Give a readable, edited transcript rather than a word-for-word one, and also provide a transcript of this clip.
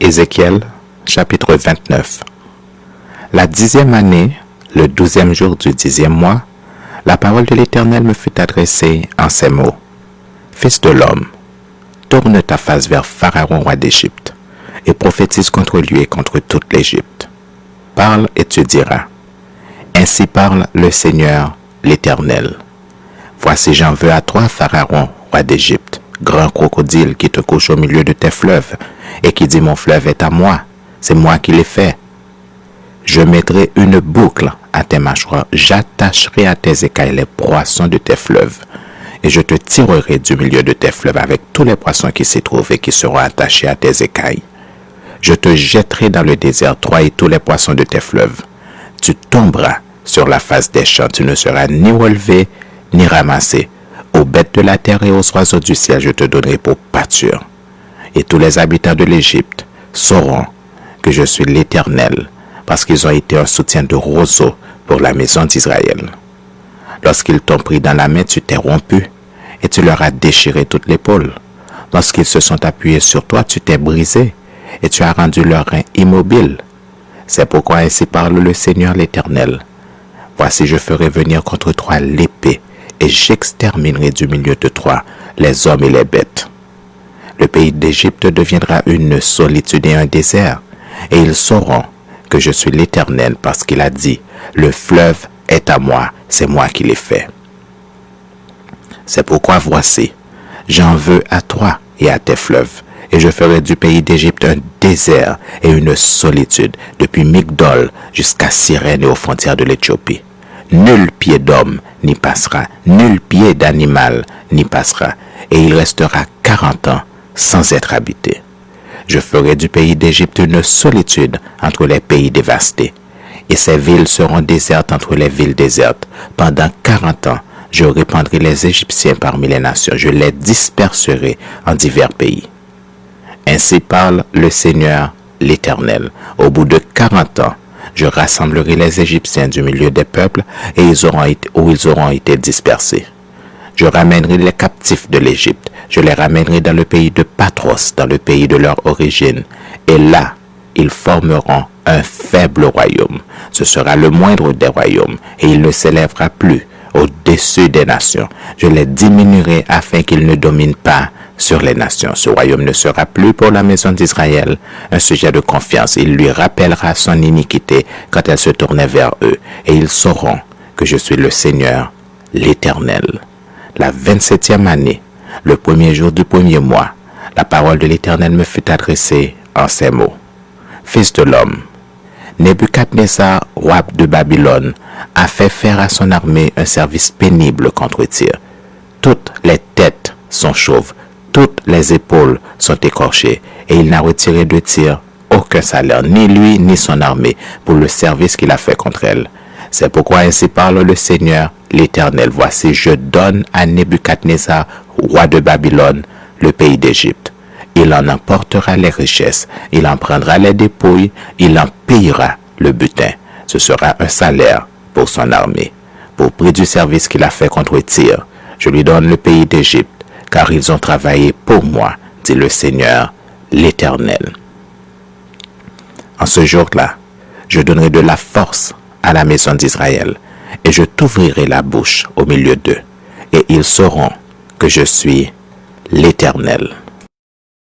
Ézéchiel, chapitre 29. La 10e année, le 12e jour du 10e mois, la parole de l'Éternel me fut adressée en ces mots. Fils de l'homme, tourne ta face vers Pharaon, roi d'Égypte, et prophétise contre lui et contre toute l'Égypte. Parle et tu diras. Ainsi parle le Seigneur, l'Éternel. Voici j'en veux à toi, Pharaon, roi d'Égypte, grand crocodile qui te couche au milieu de tes fleuves, et qui dit mon fleuve est à moi, c'est moi qui l'ai fait. Je mettrai une boucle à tes mâchoires, j'attacherai à tes écailles les poissons de tes fleuves, et je te tirerai du milieu de tes fleuves avec tous les poissons qui s'y trouvent et qui seront attachés à tes écailles. Je te jetterai dans le désert, toi et tous les poissons de tes fleuves. Tu tomberas sur la face des champs, tu ne seras ni relevé ni ramassé. Aux bêtes de la terre et aux oiseaux du ciel, je te donnerai pour pâture. Et tous les habitants de l'Égypte sauront que je suis l'Éternel, parce qu'ils ont été un soutien de roseau pour la maison d'Israël. Lorsqu'ils t'ont pris dans la main, tu t'es rompu, et tu leur as déchiré toute l'épaule. Lorsqu'ils se sont appuyés sur toi, tu t'es brisé, et tu as rendu leurs reins immobiles. C'est pourquoi ainsi parle le Seigneur l'Éternel. Voici je ferai venir contre toi l'épée, et j'exterminerai du milieu de toi les hommes et les bêtes. Le pays d'Égypte deviendra une solitude et un désert, et ils sauront que je suis l'Éternel parce qu'il a dit, le fleuve est à moi, c'est moi qui l'ai fait. C'est pourquoi voici, j'en veux à toi et à tes fleuves, et je ferai du pays d'Égypte un désert et une solitude, depuis Migdol jusqu'à Cyrène et aux frontières de l'Éthiopie. Nul pied d'homme n'y passera, nul pied d'animal n'y passera, et il restera 40 ans sans être habité. Je ferai du pays d'Égypte une solitude entre les pays dévastés, et ces villes seront désertes entre les villes désertes. Pendant 40 ans, je répandrai les Égyptiens parmi les nations, je les disperserai en divers pays. Ainsi parle le Seigneur l'Éternel. Au bout de 40 ans, je rassemblerai les Égyptiens du milieu des peuples et ils auront été dispersés. Je ramènerai les captifs de l'Égypte. Je les ramènerai dans le pays de Patros, dans le pays de leur origine. Et là, ils formeront un faible royaume. Ce sera le moindre des royaumes et il ne s'élèvera plus au-dessus des nations. Je les diminuerai afin qu'ils ne dominent pas sur les nations. Ce royaume ne sera plus pour la maison d'Israël un sujet de confiance. Il lui rappellera son iniquité quand elle se tournait vers eux. Et ils sauront que je suis le Seigneur, l'Éternel. La 27e année, le premier jour du premier mois, la parole de l'Éternel me fut adressée en ces mots. Fils de l'homme, Nebuchadnezzar, roi de Babylone, a fait faire à son armée un service pénible contre Tyr. Toutes les têtes sont chauves, toutes les épaules sont écorchées, et il n'a retiré de Tyr aucun salaire, ni lui ni son armée, pour le service qu'il a fait contre elle. C'est pourquoi ainsi parle le Seigneur, l'Éternel. Voici, je donne à Nebuchadnezzar, roi de Babylone, le pays d'Égypte. Il en emportera les richesses, il en prendra les dépouilles, il en payera le butin. Ce sera un salaire pour son armée. Pour prix du service qu'il a fait contre Tyr, je lui donne le pays d'Égypte, car ils ont travaillé pour moi, dit le Seigneur, l'Éternel. En ce jour-là, je donnerai de la force à la maison d'Israël, et je t'ouvrirai la bouche au milieu d'eux, et ils sauront que je suis l'Éternel.